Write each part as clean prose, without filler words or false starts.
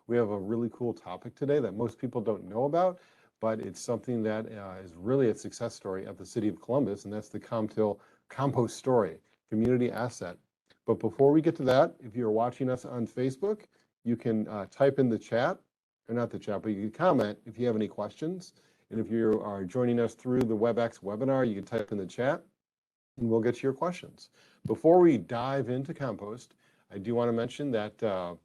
We have a really cool topic today that most people don't know about, but it's something that is really a success story at the City of Columbus, and that's the Com-Til compost story, community asset. But before we get to that, if you're watching us on Facebook, you can type in the chat, or not the chat, but you can comment if you have any questions. And if you are joining us through the WebEx webinar, you can type in the chat and we'll get to your questions. Before we dive into compost, I do want to mention that,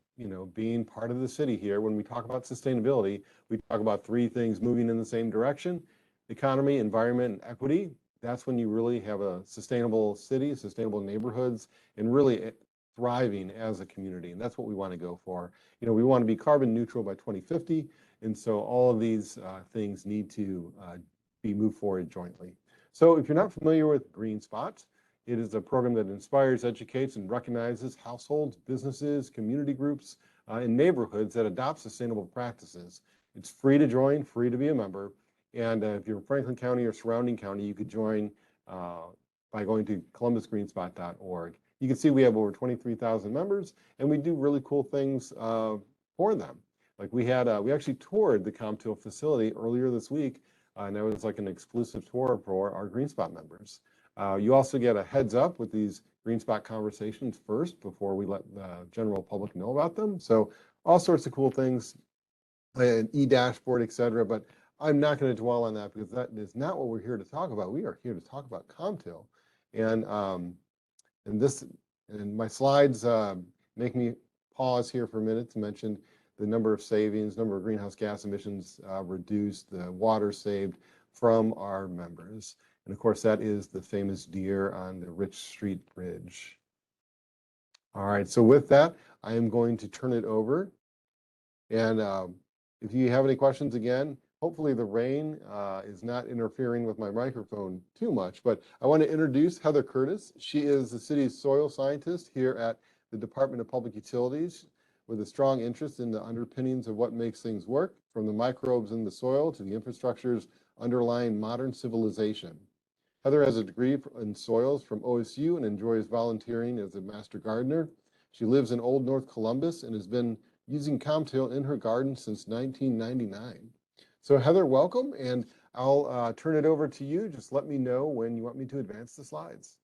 being part of the city here, when we talk about sustainability, we talk about three things moving in the same direction: economy, environment, and equity. That's when you really have a sustainable city, sustainable neighborhoods, and really thriving as a community. And that's what we want to go for. We want to be carbon neutral by 2050. And so all of these things need to be moved forward jointly. So if you're not familiar with GreenSpot, it is a program that inspires, educates, and recognizes households, businesses, community groups, and neighborhoods that adopt sustainable practices. It's free to join, free to be a member. And if you're in Franklin County or surrounding county, you could join by going to columbusgreenspot.org. You can see we have over 23,000 members, and we do really cool things for them. Like we actually toured the Com-Til facility earlier this week, and that was like an exclusive tour for our GreenSpot members. You also get a heads up with these GreenSpot conversations first before we let the general public know about them. So all sorts of cool things, an e-dashboard, etc. But I'm not going to dwell on that because that is not what we're here to talk about. We are here to talk about Com-Til, and my slides make me pause here for a minute to mention the number of savings, number of greenhouse gas emissions reduced, the water saved from our members. And of course, that is the famous deer on the Rich Street Bridge. All right, so with that, I am going to turn it over. And if you have any questions, again, hopefully the rain is not interfering with my microphone too much, but I want to introduce Heather Curtis. She is the city's soil scientist here at the Department of Public Utilities, with a strong interest in the underpinnings of what makes things work, from the microbes in the soil to the infrastructures underlying modern civilization. Heather has a degree in soils from OSU and enjoys volunteering as a master gardener. She lives in Old North Columbus and has been using Com-Til in her garden since 1999. So Heather, welcome, and I'll turn it over to you. Just let me know when you want me to advance the slides.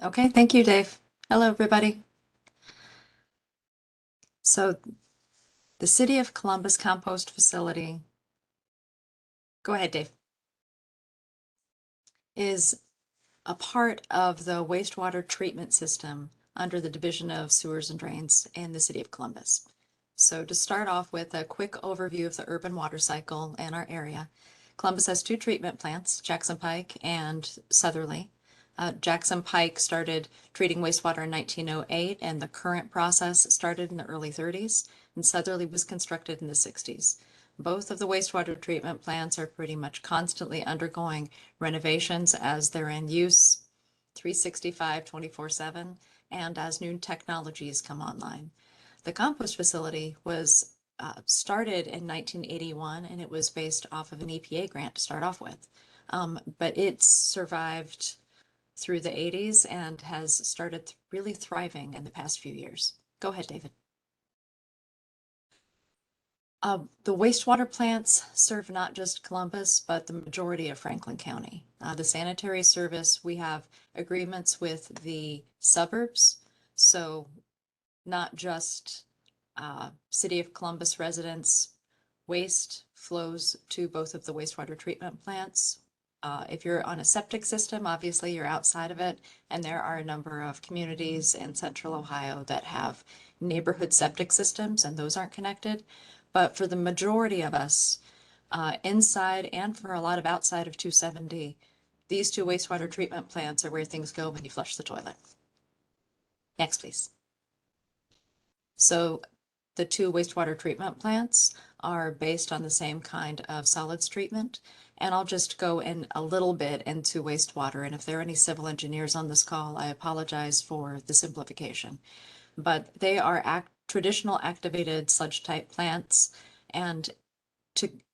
Okay, thank you, Dave. Hello, everybody. So the City of Columbus Compost Facility, go ahead, Dave, is a part of the wastewater treatment system under the Division of Sewers and Drains in the City of Columbus. So to start off with a quick overview of the urban water cycle in our area, Columbus has two treatment plants, Jackson Pike and Southerly. Jackson Pike started treating wastewater in 1908, and the current process started in the early 30s, and Southerly was constructed in the 60s. Both of the wastewater treatment plants are pretty much constantly undergoing renovations as they're in use 365, 24/7, and as new technologies come online. The compost facility was started in 1981, and it was based off of an EPA grant to start off with. But it's survived through the 80s and has started really thriving in the past few years. Go ahead, David. The wastewater plants serve not just Columbus, but the majority of Franklin County. The sanitary service, we have agreements with the suburbs, so not just City of Columbus residents. Waste flows to both of the wastewater treatment plants. If you're on a septic system, obviously you're outside of it, and there are a number of communities in central Ohio that have neighborhood septic systems, and those aren't connected. But for the majority of us, inside and for a lot of outside of 270, these two wastewater treatment plants are where things go when you flush the toilet. Next, please. So the two wastewater treatment plants are based on the same kind of solids treatment. And I'll just go in a little bit into wastewater. And if there are any civil engineers on this call, I apologize for the simplification. But they are traditional activated sludge type plants. And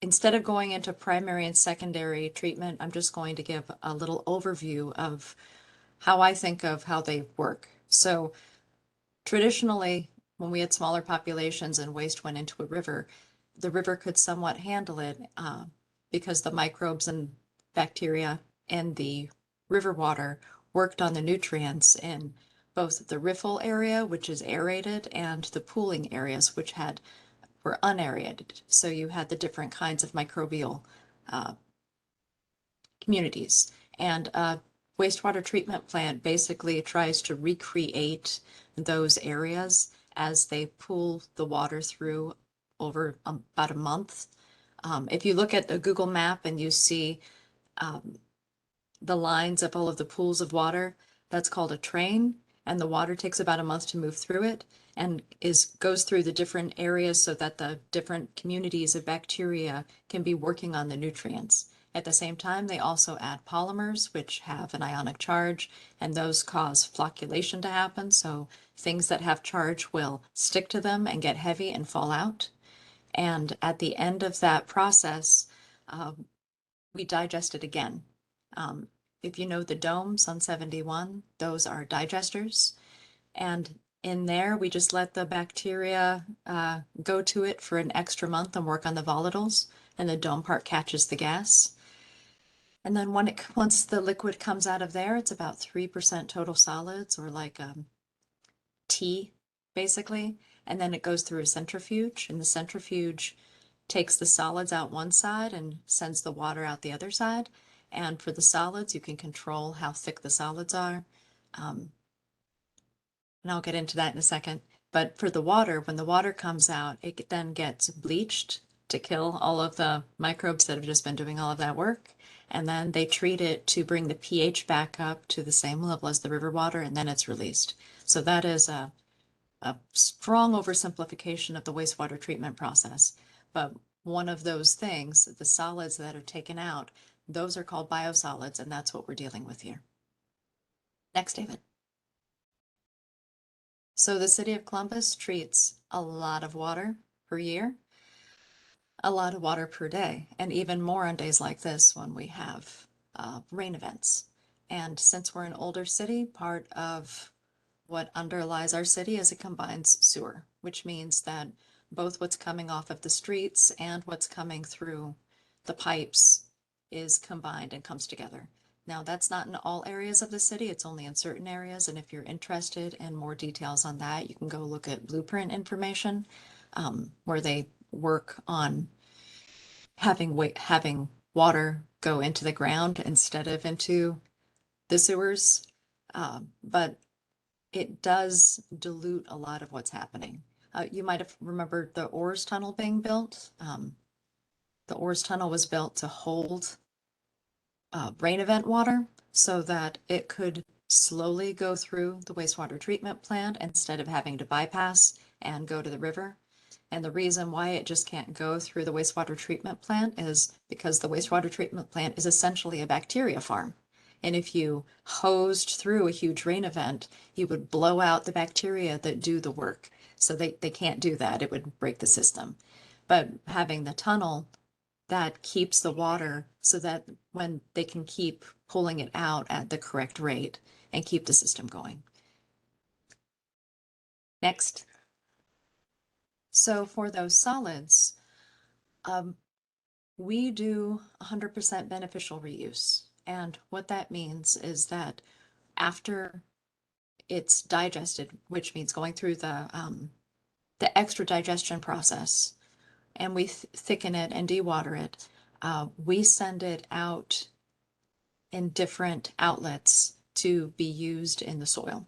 instead of going into primary and secondary treatment, I'm just going to give a little overview of how I think of how they work. So traditionally, when we had smaller populations and waste went into a river, the river could somewhat handle it because the microbes and bacteria in the river water worked on the nutrients in both the riffle area, which is aerated, and the pooling areas, which were unaerated. So you had the different kinds of microbial communities. And wastewater treatment plant basically tries to recreate those areas as they pool the water through over about a month. If you look at the Google map and you see the lines of all of the pools of water, that's called a train, and the water takes about a month to move through it and goes through the different areas so that the different communities of bacteria can be working on the nutrients. At the same time, they also add polymers, which have an ionic charge, and those cause flocculation to happen. So things that have charge will stick to them and get heavy and fall out. And at the end of that process, we digest it again. If you know the domes on 71, those are digesters. And in there, we just let the bacteria go to it for an extra month and work on the volatiles, and the dome part catches the gas. And then once the liquid comes out of there, it's about 3% total solids, or like tea, basically. And then it goes through a centrifuge, and the centrifuge takes the solids out one side and sends the water out the other side. And for the solids, you can control how thick the solids are. And I'll get into that in a second. But for the water, when the water comes out, it then gets bleached to kill all of the microbes that have just been doing all of that work. And then they treat it to bring the pH back up to the same level as the river water, and then it's released. So that is a strong oversimplification of the wastewater treatment process. But one of those things, the solids that are taken out, those are called biosolids, and that's what we're dealing with here. Next, David. So the city of Columbus treats a lot of water per year, a lot of water per day, and even more on days like this when we have rain events. And since we're an older city, part of what underlies our city is it combines sewer, which means that both what's coming off of the streets and what's coming through the pipes is combined and comes together. Now, that's not in all areas of the city, it's only in certain areas, and if you're interested in more details on that, you can go look at blueprint information, where they work on having water go into the ground instead of into the sewers. But it does dilute a lot of what's happening. You might have remembered the Oars Tunnel being built. The Oars Tunnel was built to hold rain event water so that it could slowly go through the wastewater treatment plant instead of having to bypass and go to the river. And the reason why it just can't go through the wastewater treatment plant is because the wastewater treatment plant is essentially a bacteria farm. And if you hosed through a huge rain event, you would blow out the bacteria that do the work. So they can't do that. It would break the system. But having the tunnel, that keeps the water so that when they can keep pulling it out at the correct rate and keep the system going. Next. So for those solids, we do 100% beneficial reuse. And what that means is that after it's digested, which means going through the extra digestion process, and we thicken it and dewater it, we send it out in different outlets to be used in the soil.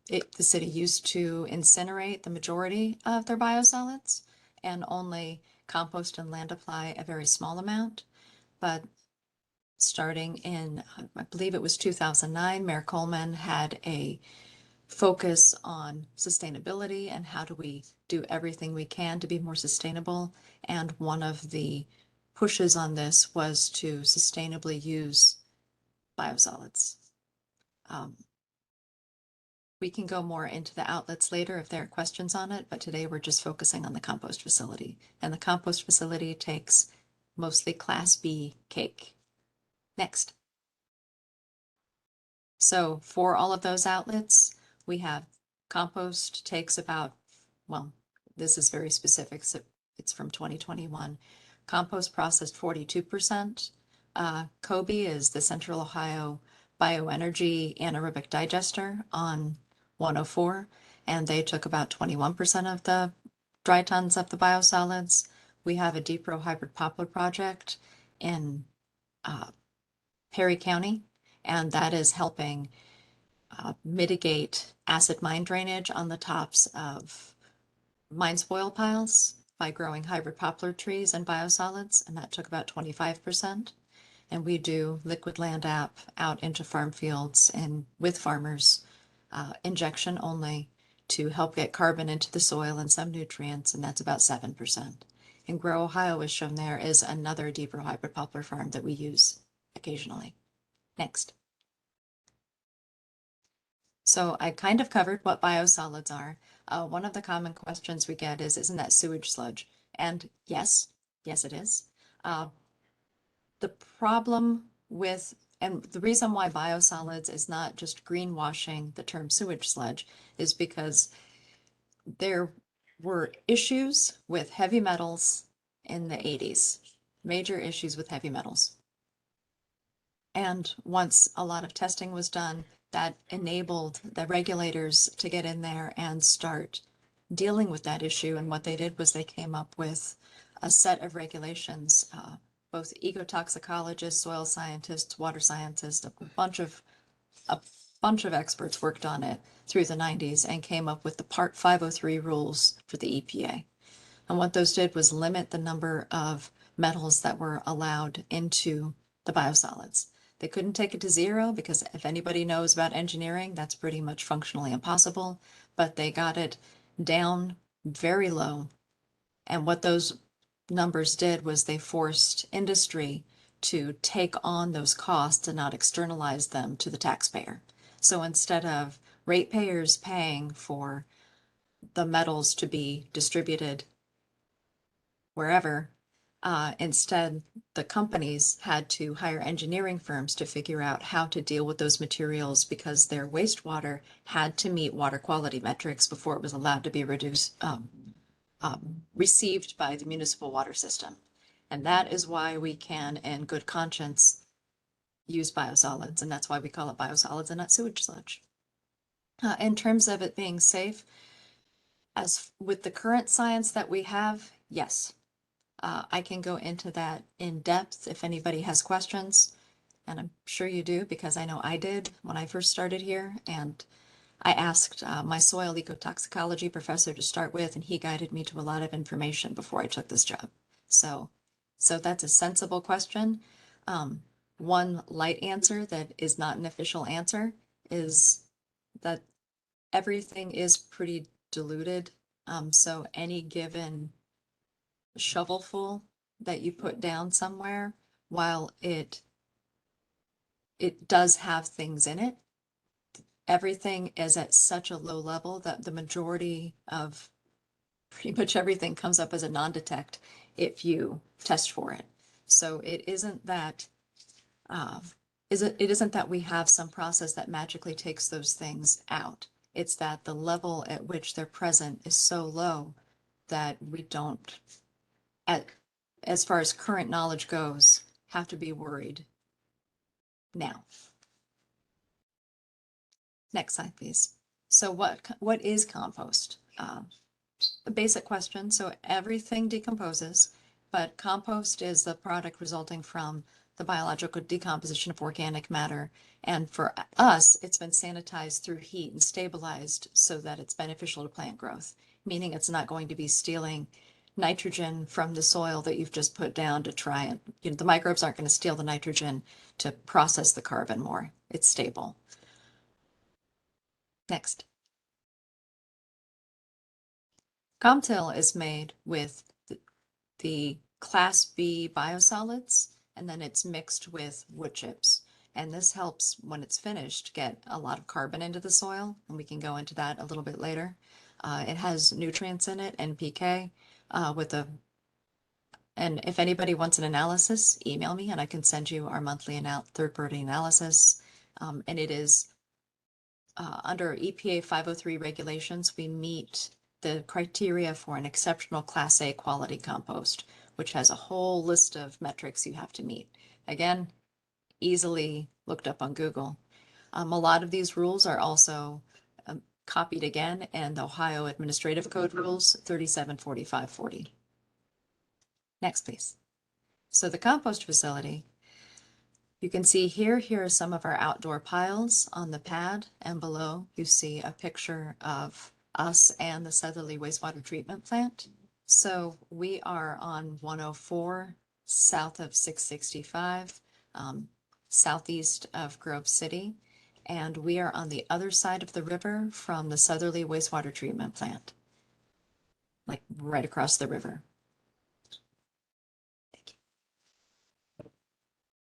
The city used to incinerate the majority of their biosolids and only compost and land apply a very small amount. But starting in, I believe it was 2009, Mayor Coleman had a focus on sustainability and how do we do everything we can to be more sustainable. And one of the pushes on this was to sustainably use biosolids. We can go more into the outlets later if there are questions on it, but today we're just focusing on the compost facility. And the compost facility takes mostly Class B cake. Next. So for all of those outlets, we have Compost takes about, well, this is very specific, so it's from 2021. Compost processed 42%. Kobe is the Central Ohio Bioenergy Anaerobic Digester on 104, and they took about 21% of the dry tons of the biosolids. We have a deep row hybrid poplar project in Perry County, and that is helping mitigate acid mine drainage on the tops of mine spoil piles by growing hybrid poplar trees and biosolids, and that took about 25%. And we do liquid land app out into farm fields and with farmers, injection only to help get carbon into the soil and some nutrients, and that's about 7%. And Grow Ohio is shown there is another deeper hybrid poplar farm that we use occasionally. Next. So I kind of covered what biosolids are. One of the common questions we get is, isn't that sewage sludge? And yes, it is. The problem with, and the reason why biosolids is not just greenwashing the term sewage sludge is because there were issues with heavy metals in the 80s, major issues with heavy metals. And once a lot of testing was done, that enabled the regulators to get in there and start dealing with that issue. And what they did was they came up with a set of regulations, both ecotoxicologists, soil scientists, water scientists, a bunch of experts worked on it through the 90s and came up with the Part 503 rules for the EPA. And what those did was limit the number of metals that were allowed into the biosolids. They couldn't take it to zero because if anybody knows about engineering, that's pretty much functionally impossible, but they got it down very low. And what those numbers did was they forced industry to take on those costs and not externalize them to the taxpayer. So instead of ratepayers paying for the metals to be distributed wherever, instead the companies had to hire engineering firms to figure out how to deal with those materials because their wastewater had to meet water quality metrics before it was allowed to be received by the municipal water system. And that is why we can, in good conscience, use biosolids, and that's why we call it biosolids and not sewage sludge. In terms of it being safe, as with the current science that we have, yes. I can go into that in depth if anybody has questions, and I'm sure you do because I know I did when I first started here, and I asked my soil ecotoxicology professor to start with, and he guided me to a lot of information before I took this job. So that's a sensible question. One light answer that is not an official answer is that everything is pretty diluted. So any given shovelful that you put down somewhere, while it does have things in it, everything is at such a low level that the majority of pretty much everything comes up as a non-detect if you test for it. So it isn't that it isn't that we have some process that magically takes those things out. It's that the level at which they're present is so low that we don't, as far as current knowledge goes, have to be worried now. Next slide, please. So what is compost? A basic question. So everything decomposes, but compost is the product resulting from the biological decomposition of organic matter. And for us, it's been sanitized through heat and stabilized so that it's beneficial to plant growth, meaning it's not going to be stealing nitrogen from the soil that you've just put down to try and, the microbes aren't going to steal the nitrogen to process the carbon more. It's stable. Next. Com-Til is made with the Class B biosolids, and then it's mixed with wood chips. And this helps, when it's finished, get a lot of carbon into the soil, and we can go into that a little bit later. It has nutrients in it, NPK, and if anybody wants an analysis, email me and I can send you our monthly third-party analysis. And it is under EPA 503 regulations, we meet the criteria for an exceptional Class A quality compost, which has a whole list of metrics you have to meet. Again, easily looked up on Google. A lot of these rules are also copied again in the Ohio Administrative Code Rules 374540. Next, please. So the compost facility, you can see here are some of our outdoor piles on the pad, and below you see a picture of us and the Southerly Wastewater Treatment Plant. So we are on 104 south of 665, southeast of Grove City, and we are on the other side of the river from the Southerly Wastewater Treatment Plant, like right across the river.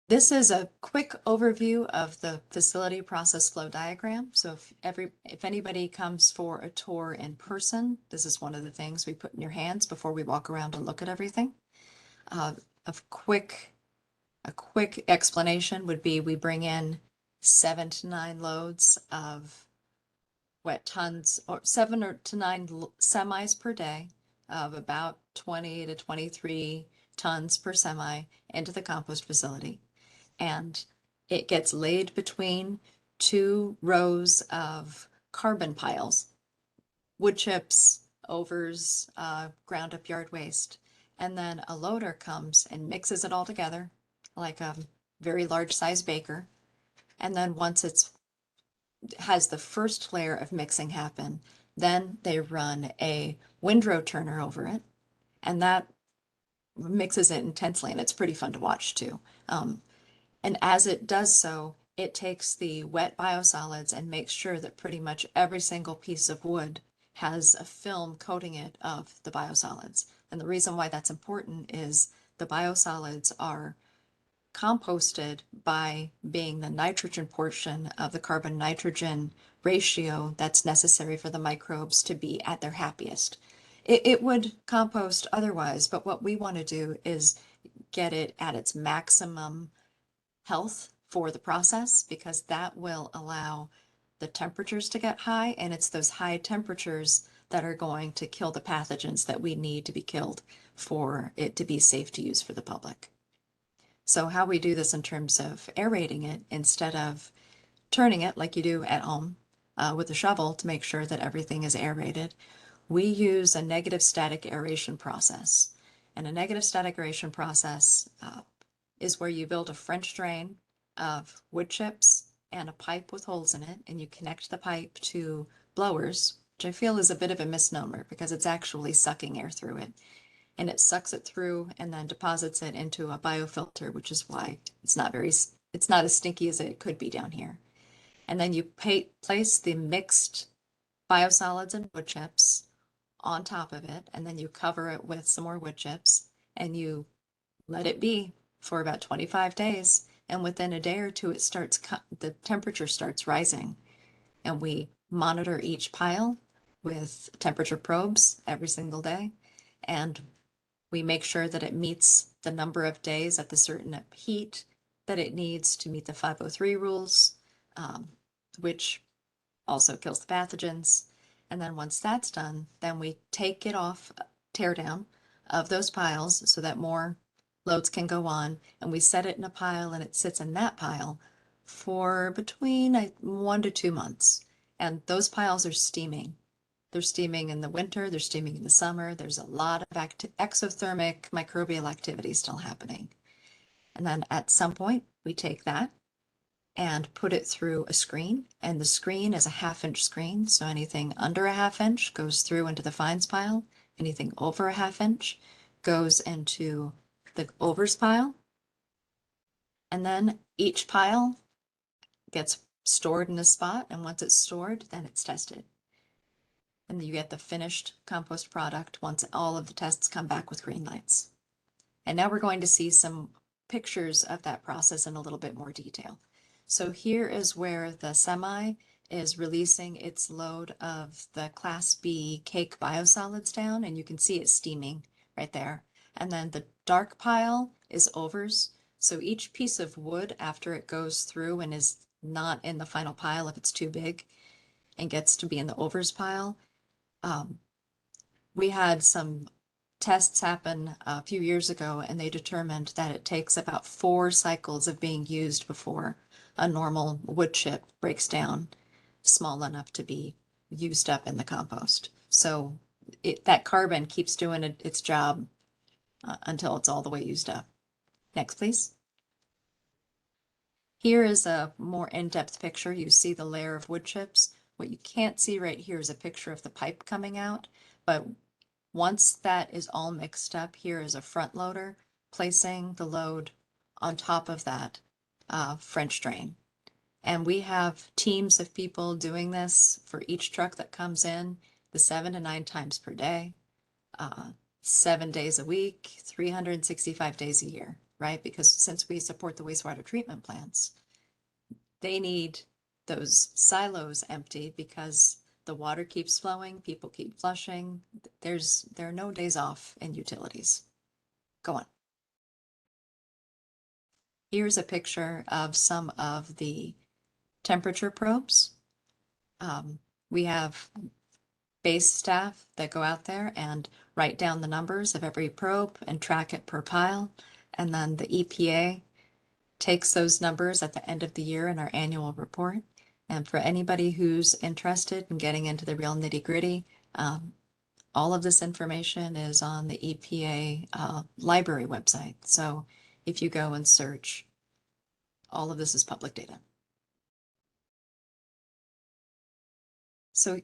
This is a quick overview of the facility process flow diagram. So if anybody comes for a tour in person, this is one of the things we put in your hands before we walk around and look at everything. A quick explanation would be we bring in 7 to 9 loads of wet tons, or 7 to 9 semis per day of about 20 to 23 tons per semi into the compost facility. And it gets laid between 2 rows of carbon piles, wood chips, overs, ground up yard waste. And then a loader comes and mixes it all together like a very large size baker. And then once it's has the first layer of mixing happen, then they run a windrow turner over it, and that mixes it intensely, and it's pretty fun to watch too. And as it does so, it takes the wet biosolids and makes sure that pretty much every single piece of wood has a film coating it of the biosolids. And the reason why that's important is the biosolids are composted by being the nitrogen portion of the carbon nitrogen ratio that's necessary for the microbes to be at their happiest. It would compost otherwise, but what we want to do is get it at its maximum health for the process, because that will allow the temperatures to get high, and it's those high temperatures that are going to kill the pathogens that we need to be killed for it to be safe to use for the public. So how we do this in terms of aerating it, instead of turning it like you do at home with a shovel to make sure that everything is aerated, we use a negative static aeration process. And a negative static aeration process is where you build a French drain of wood chips and a pipe with holes in it, and you connect the pipe to blowers, which I feel is a bit of a misnomer because it's actually sucking air through it. And it sucks it through and then deposits it into a biofilter, which is why it's not as stinky as it could be down here. And then you place the mixed biosolids and wood chips on top of it, and then you cover it with some more wood chips, and you let it be for about 25 days. And within a day or two, the temperature starts rising, and we monitor each pile with temperature probes every single day. And we make sure that it meets the number of days at the certain heat that it needs to meet the 503 rules, which also kills the pathogens. And then once that's done, then we take it off, tear down of those piles so that more loads can go on, and we set it in a pile, and it sits in that pile for between 1 to 2 months. And those piles are steaming. They're steaming in the winter, they're steaming in the summer. There's a lot of exothermic microbial activity still happening. And then at some point, we take that and put it through a screen, and the screen is a 1/2 inch screen. So anything under a 1/2 inch goes through into the fines pile. Anything over a 1/2 inch goes into the overs pile. And then each pile gets stored in a spot, and once it's stored, then it's tested. And you get the finished compost product once all of the tests come back with green lights. And now we're going to see some pictures of that process in a little bit more detail. So here is where the semi is releasing its load of the Class B cake biosolids down, and you can see it steaming right there. And then the dark pile is overs. So each piece of wood, after it goes through and is not in the final pile if it's too big, and gets to be in the overs pile. We had some tests happen a few years ago, and they determined that it takes about 4 cycles of being used before a normal wood chip breaks down small enough to be used up in the compost. So that carbon keeps doing its job until it's all the way used up. Next, please. Here is a more in-depth picture. You see the layer of wood chips. What you can't see right here is a picture of the pipe coming out, but once that is all mixed up, here is a front loader placing the load on top of that French drain. And we have teams of people doing this for each truck that comes in, the 7 to 9 times per day, 7 days a week, 365 days a year, right? Because since we support the wastewater treatment plants, they need those silos empty because the water keeps flowing, people keep flushing. There are no days off in utilities. Go on. Here's a picture of some of the temperature probes. We have base staff that go out there and write down the numbers of every probe and track it per pile. And then the EPA takes those numbers at the end of the year in our annual report. And for anybody who's interested in getting into the real nitty-gritty, all of this information is on the EPA library website. So if you go and search, all of this is public data. So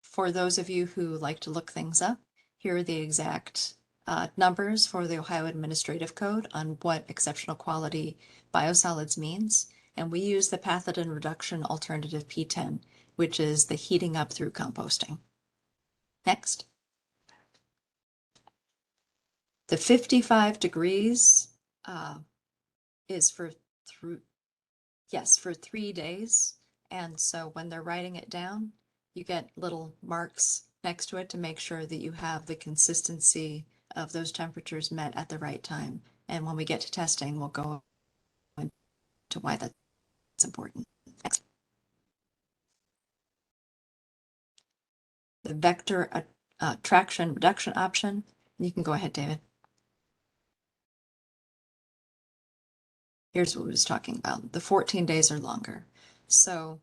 for those of you who like to look things up, here are the exact numbers for the Ohio Administrative Code on what exceptional quality biosolids means. And we use the pathogen reduction alternative P10, which is the heating up through composting. Next. The 55 degrees is for 3 days. And so when they're writing it down, you get little marks next to it to make sure that you have the consistency of those temperatures met at the right time. And when we get to testing, we'll go into why that's important. Next. The vector traction reduction option. You can go ahead, David. Here's what we was talking about. The 14 days or longer. So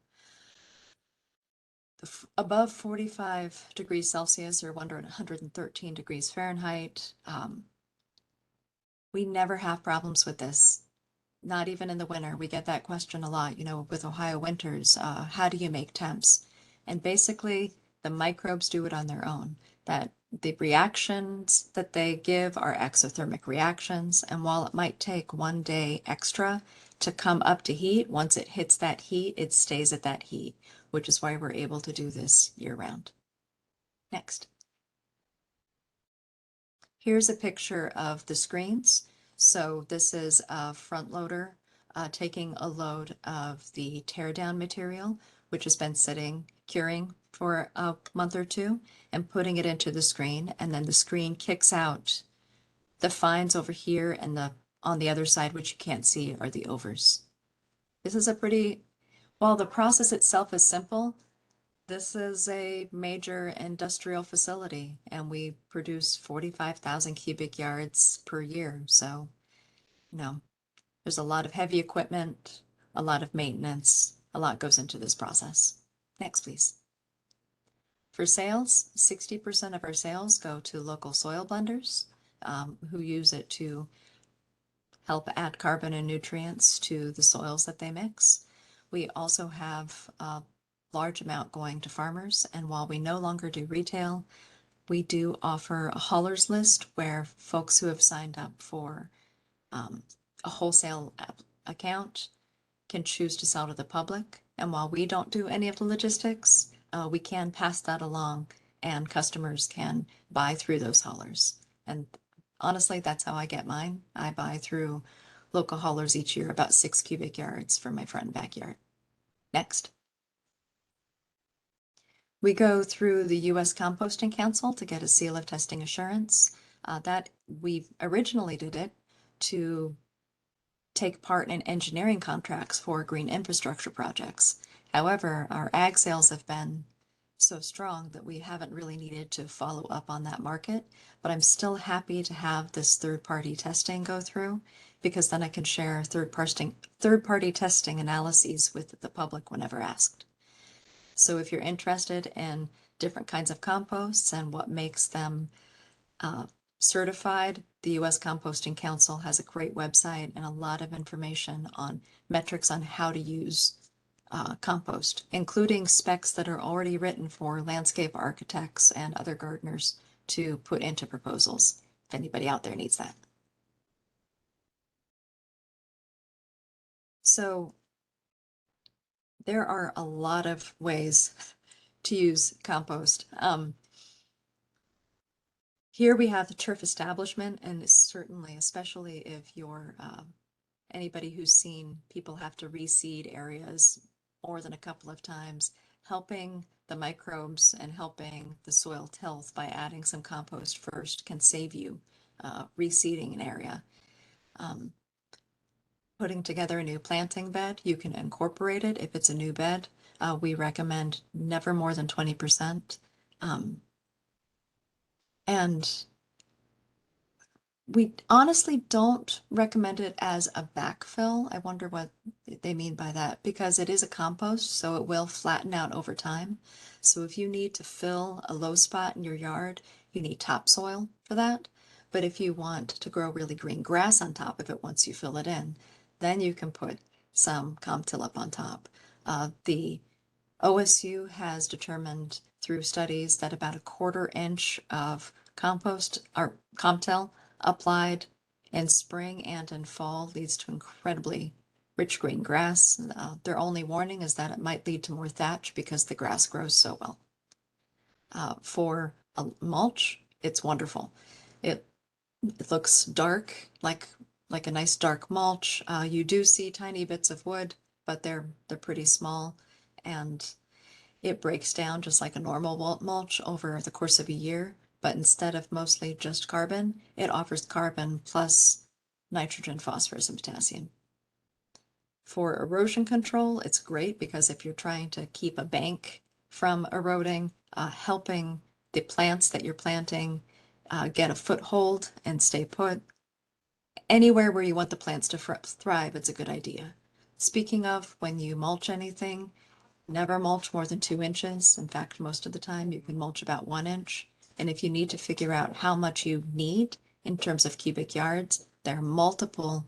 above 45 degrees Celsius or 113 degrees Fahrenheit, we never have problems with this. Not even in the winter. We get that question a lot, with Ohio winters, how do you make temps? And basically the microbes do it on their own. That the reactions that they give are exothermic reactions. And while it might take 1 day extra to come up to heat, once it hits that heat, it stays at that heat, which is why we're able to do this year round. Next. Here's a picture of the screens. So this is a front loader taking a load of the tear down material, which has been sitting, curing for a month or two, and putting it into the screen. And then the screen kicks out the fines over here, and on the other side, which you can't see, are the overs. This is while the process itself is simple, this is a major industrial facility, and we produce 45,000 cubic yards per year. So, there's a lot of heavy equipment, a lot of maintenance, a lot goes into this process. Next, please. For sales, 60% of our sales go to local soil blenders who use it to help add carbon and nutrients to the soils that they mix. We also have a large amount going to farmers, and while we no longer do retail, we do offer a haulers list where folks who have signed up for a wholesale account can choose to sell to the public. And while we don't do any of the logistics, we can pass that along, and customers can buy through those haulers. And honestly, that's how I get mine. I buy through local haulers each year, about 6 cubic yards for my front and backyard. Next. We go through the U.S. Composting Council to get a seal of testing assurance. That we originally did it to take part in engineering contracts for green infrastructure projects. However, our ag sales have been so strong that we haven't really needed to follow up on that market, but I'm still happy to have this third-party testing go through, because then I can share third-party testing analyses with the public whenever asked. So if you're interested in different kinds of composts and what makes them certified, the U.S. Composting Council has a great website and a lot of information on metrics on how to use compost, including specs that are already written for landscape architects and other gardeners to put into proposals, if anybody out there needs that. So there are a lot of ways to use compost. Here we have the turf establishment, and certainly, especially if you're anybody who's seen people have to reseed areas more than a couple of times, helping the microbes and helping the soil health by adding some compost first can save you reseeding an area. Putting together a new planting bed, you can incorporate it if it's a new bed. We recommend never more than 20%. And we honestly don't recommend it as a backfill. I wonder what they mean by that, because it is a compost, so it will flatten out over time. So if you need to fill a low spot in your yard, you need topsoil for that. But if you want to grow really green grass on top of it once you fill it in, then you can put some Com-Til up on top. The OSU has determined through studies that about 1/4 inch of compost or Com-Til applied in spring and in fall leads to incredibly rich green grass. Their only warning is that it might lead to more thatch because the grass grows so well. For a mulch, it's wonderful. It looks dark, like a nice dark mulch. You do see tiny bits of wood, but they're pretty small, and it breaks down just like a normal mulch over the course of a year. But instead of mostly just carbon, it offers carbon plus nitrogen, phosphorus, and potassium. For erosion control, it's great because if you're trying to keep a bank from eroding, helping the plants that you're planting get a foothold and stay put. Anywhere where you want the plants to thrive, it's a good idea. Speaking of, when you mulch anything, never mulch more than 2 inches. In fact, most of the time you can mulch about 1 inch. And if you need to figure out how much you need in terms of cubic yards, there are multiple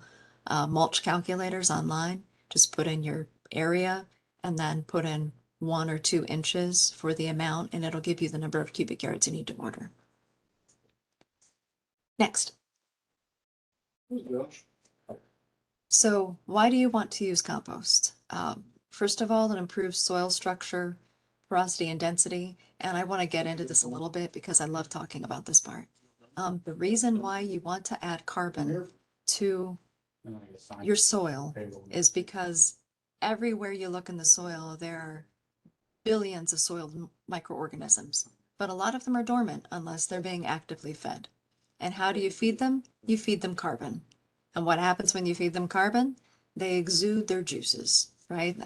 mulch calculators online. Just put in your area and then put in 1 or 2 inches for the amount, and it'll give you the number of cubic yards you need to order. Next. So why do you want to use compost? First of all, it improves soil structure, porosity, and density. And I want to get into this a little bit because I love talking about this part. The reason why you want to add carbon to your soil is because everywhere you look in the soil, there are billions of soil microorganisms, but a lot of them are dormant unless they're being actively fed. And how do you feed them? You feed them carbon. And what happens when you feed them carbon? They exude their juices, right?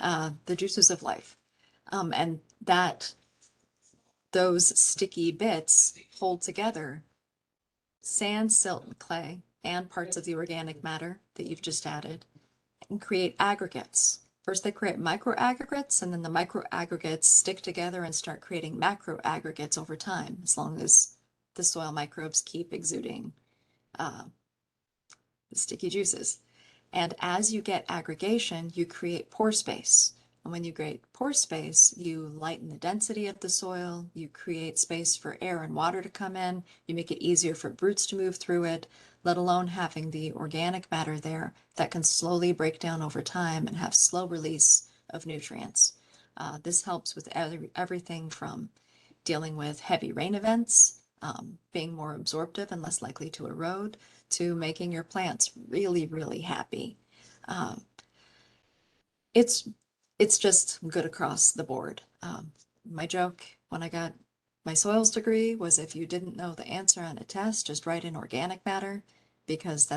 The juices of life. And those sticky bits hold together sand, silt, and clay, and parts of the organic matter that you've just added, and create aggregates. First, they create microaggregates, and then the microaggregates stick together and start creating macroaggregates over time, as long as the soil microbes keep exuding the sticky juices. And as you get aggregation, you create pore space. And when you create pore space, you lighten the density of the soil, you create space for air and water to come in, you make it easier for roots to move through it, let alone having the organic matter there that can slowly break down over time and have slow release of nutrients. This helps with everything from dealing with heavy rain events, being more absorptive and less likely to erode, to making your plants really, really happy. It's just good across the board. My joke when I got my soils degree was, if you didn't know the answer on a test, just write in organic matter, because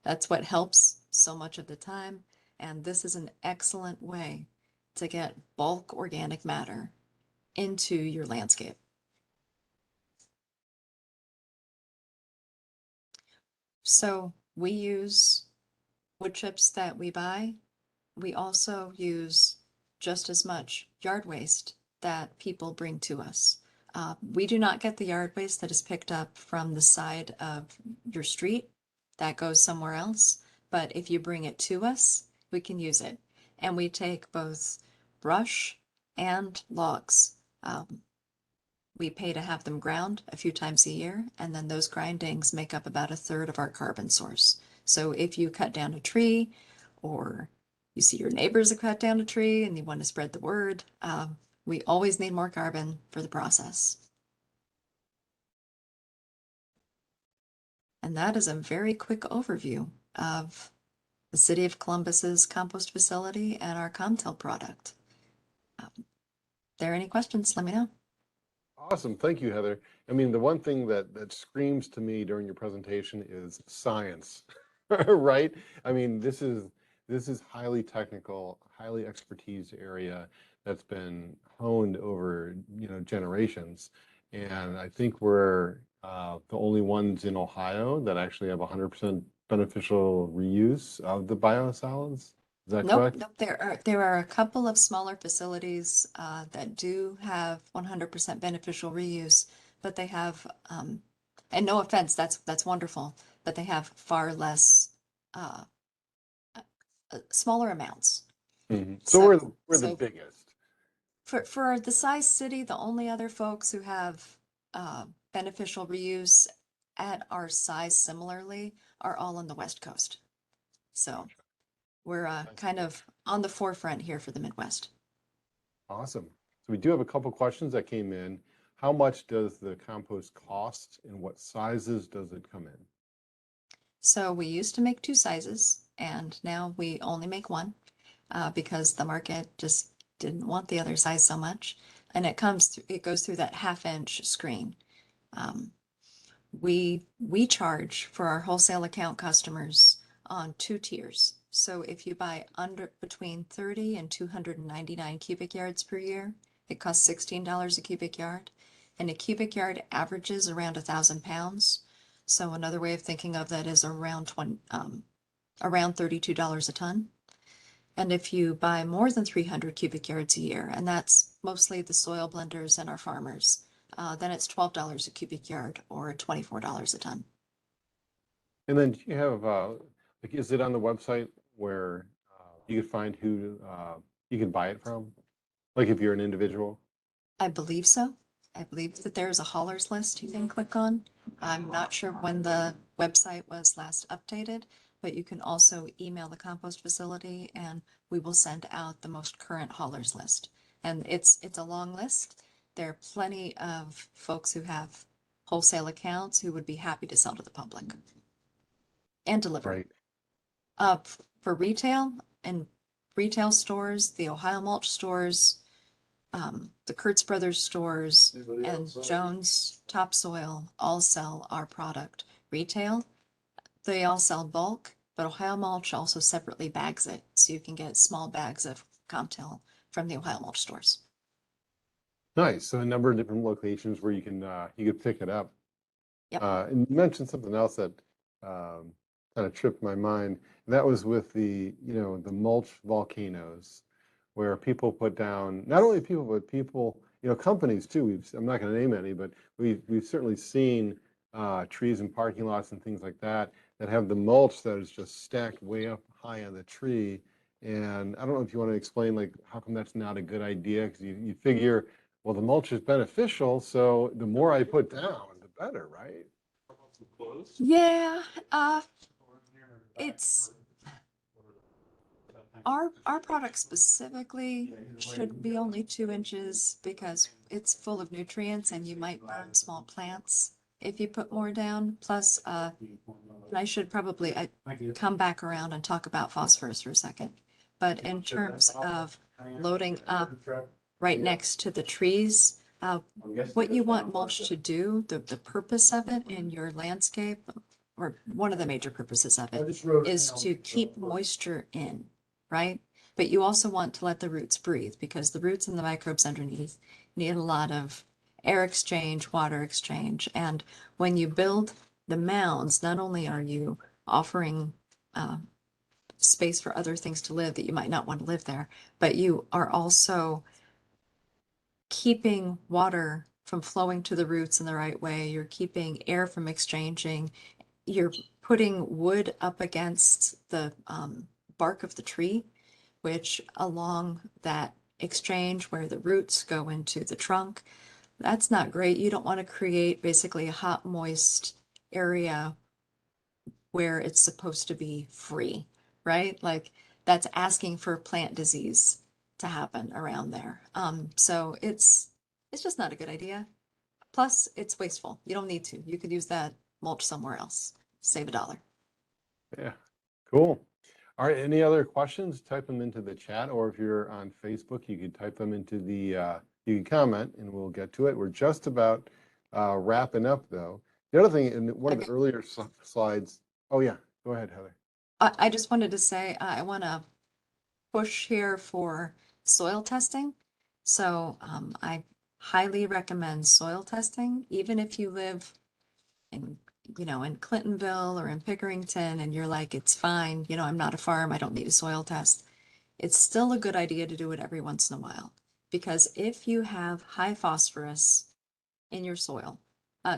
That's what helps so much of the time. And this is an excellent way to get bulk organic matter into your landscape. So we use wood chips that we buy. We also use just as much yard waste that people bring to us. We do not get the yard waste that is picked up from the side of your street. That goes somewhere else. But if you bring it to us, we can use it. And we take both brush and logs. We pay to have them ground a few times a year, and then those grindings make up about a third of our carbon source. So if you cut down a tree, or you see your neighbors have cut down a tree and you want to spread the word, we always need more carbon for the process. And that is a very quick overview of the City of Columbus's compost facility and our Com-Til product. If there are any questions, let me know. Awesome. Thank you, Heather. I mean, the one thing that screams to me during your presentation is science, right? I mean, this is highly technical, highly expertise area that's been honed over, generations. And I think we're the only ones in Ohio that actually have 100% beneficial reuse of the biosolids. Is that correct? Nope. There are a couple of smaller facilities that do have 100% beneficial reuse, but they have, and no offense, that's wonderful, but they have far less, smaller amounts. Mhm. So So, we're the so biggest. for the size city, the only other folks who have beneficial reuse at our size similarly are all on the West Coast. So we're kind of on the forefront here for the Midwest. Awesome. So we do have a couple questions that came in. How much does the compost cost and what sizes does it come in? So we used to make 2 sizes and now we only make 1 because the market just didn't want the other size so much. And it goes through that 1/2-inch screen. We charge for our wholesale account customers on 2 tiers. So if you buy between 30 and 299 cubic yards per year, it costs $16 a cubic yard. And a cubic yard averages around 1,000 pounds. So another way of thinking of that is around $32 a ton. And if you buy more than 300 cubic yards a year, and that's mostly the soil blenders and our farmers, then it's $12 a cubic yard or $24 a ton. And then do you have, is it on the website where you can find who you can buy it from? Like if you're an individual? I believe so. I believe that there's a haulers list you can click on. I'm not sure when the website was last updated, but you can also email the compost facility and we will send out the most current haulers list. And it's a long list. There are plenty of folks who have wholesale accounts who would be happy to sell to the public and deliver. Right. For retail and retail stores, the Ohio Mulch stores, the Kurtz Brothers stores and Jones Topsoil all sell our product. Retail, they all sell bulk, but Ohio Mulch also separately bags it. So you can get small bags of Com-Til from the Ohio Mulch stores. Nice. So a number of different locations where you can pick it up. Yep. And you mentioned something else that kind of tripped my mind. And that was with the mulch volcanoes, where people put down, not only people, but people, companies too. I'm not going to name any, but we've certainly seen trees in parking lots and things like that have the mulch that is just stacked way up high on the tree. And I don't know if you want to explain, like, how come that's not a good idea? Because you figure, well, the mulch is beneficial, so the more I put down, the better, right? Yeah, it's our product specifically should be only 2 inches because it's full of nutrients and you might burn small plants if you put more down. Plus, I should probably come back around and talk about phosphorus for a second. But in terms of loading up right next to the trees, what you want mulch to do, the purpose of it in your landscape, or one of the major purposes of I it, just wrote is down, to keep moisture in, right? But you also want to let the roots breathe, because the roots and the microbes underneath need a lot of air exchange, water exchange. And when you build the mounds, not only are you offering space for other things to live that you might not want to live there, but you are also keeping water from flowing to the roots in the right way. You're keeping air from exchanging. You're putting wood up against the bark of the tree, which along that exchange where the roots go into the trunk, that's not great. You don't want to create basically a hot, moist area where it's supposed to be free, right? Like that's asking for plant disease to happen around there. So it's just not a good idea. Plus, it's wasteful. You don't need to. You could use that mulch somewhere else. Save $1. Yeah, cool. All right, any other questions? Type them into the chat, or if you're on Facebook, you could type them into the, you can comment and we'll get to it. We're just about wrapping up though. The other thing, in one of the earlier slides, oh yeah, go ahead, Heather. I just wanted to say, I want to push here for soil testing. So I highly recommend soil testing, even if you live in, in Clintonville or in Pickerington and you're like, it's fine, I'm not a farm, I don't need a soil test. It's still a good idea to do it every once in a while, because if you have high phosphorus in your soil,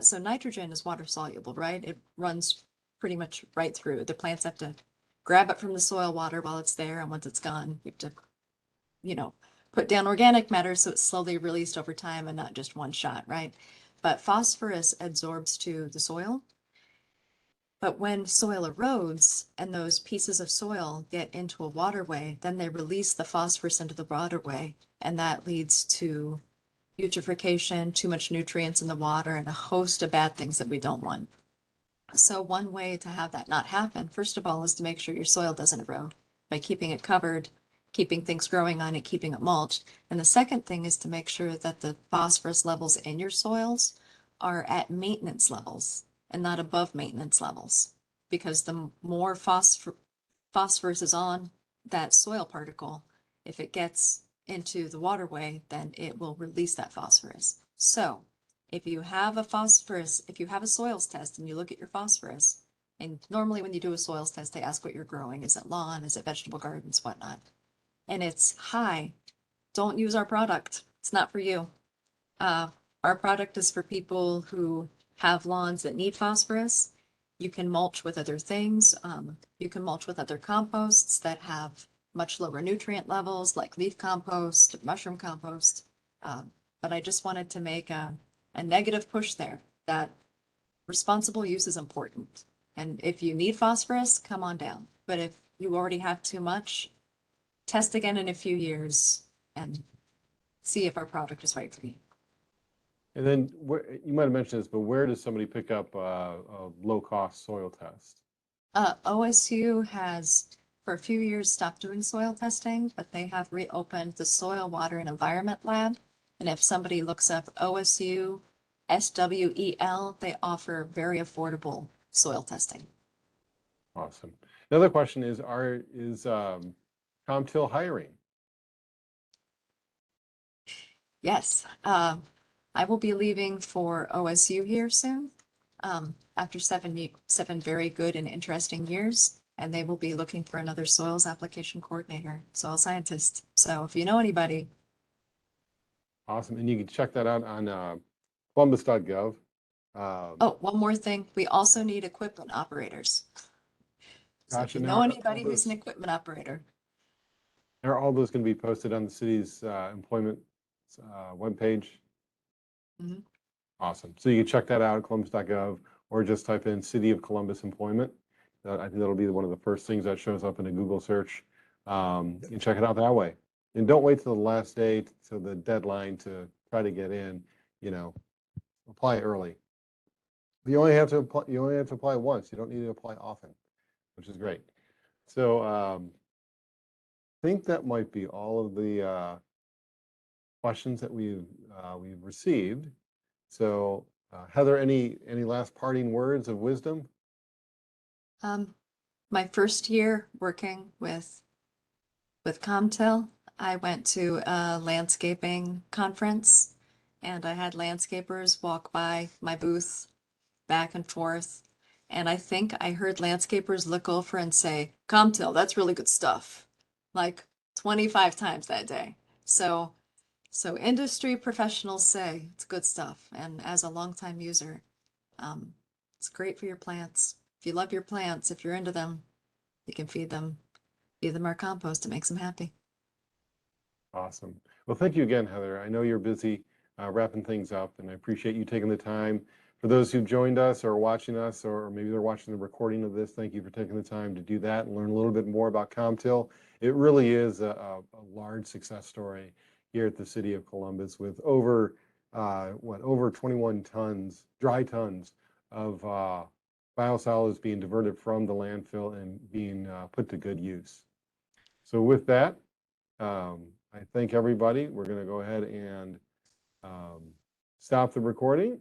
so nitrogen is water soluble, right? It runs pretty much right through. The plants have to grab it from the soil water while it's there, and once it's gone, you have to, put down organic matter so it's slowly released over time and not just one shot, right? But phosphorus absorbs to the soil. But when soil erodes and those pieces of soil get into a waterway, then they release the phosphorus into the waterway, and that leads to eutrophication, too much nutrients in the water, and a host of bad things that we don't want. So one way to have that not happen, first of all, is to make sure your soil doesn't erode by keeping it covered, keeping things growing on it, keeping it mulched. And the second thing is to make sure that the phosphorus levels in your soils are at maintenance levels and not above maintenance levels. Because the more phosphorus is on that soil particle, if it gets into the waterway, then it will release that phosphorus. So if you have a soils test and you look at your phosphorus, and normally when you do a soils test, they ask what you're growing. Is it lawn? Is it vegetable gardens? Whatnot. And it's high. Don't use our product. It's not for you. Our product is for people who have lawns that need phosphorus. You can mulch with other things. You can mulch with other composts that have much lower nutrient levels, like leaf compost, mushroom compost. But I just wanted to make a negative push there, that responsible use is important. And if you need phosphorus, come on down. But if you already have too much, test again in a few years and see if our product is right for you. And then you might have mentioned this, but where does somebody pick up a low-cost soil test? OSU has for a few years stopped doing soil testing, but they have reopened the Soil, Water, and Environment Lab. And if somebody looks up OSU SWEL, they offer very affordable soil testing. Awesome. Another question is Com-Til hiring? Yes, I will be leaving for OSU here soon, after seven very good and interesting years, and they will be looking for another soils application coordinator, soil scientist. So if you know anybody. Awesome. And you can check that out on columbus.gov. Oh, one more thing. We also need equipment operators. So if Gotcha. you Now, know anybody who's an equipment operator. Are all those going to be posted on the city's employment webpage? Mhm. Awesome. So you can check that out at columbus.gov, or just type in City of Columbus Employment. I think that'll be one of the first things that shows up in a Google search. You can check it out that way. And don't wait till the last day, to the deadline to try to get in. Apply early. You only have to apply once. You don't need to apply often, which is great. So I think that might be all of the questions that we've received. So Heather, any last parting words of wisdom? My first year working with Com-Til, I went to a landscaping conference and I had landscapers walk by my booth back and forth. And I think I heard landscapers look over and say, Com-Til, that's really good stuff. Like 25 times that day. So industry professionals say it's good stuff. And as a longtime user, it's great for your plants. If you love your plants, if you're into them, you can feed them our compost. It makes them happy. Awesome. Well, thank you again, Heather. I know you're busy wrapping things up, and I appreciate you taking the time. For those who've joined us or watching us, or maybe they're watching the recording of this, thank you for taking the time to do that and learn a little bit more about Com-Til. It really is a large success story here at the City of Columbus with over 21 tons, dry tons of biosolids being diverted from the landfill and being put to good use. So with that, I thank everybody. We're going to go ahead and stop the recording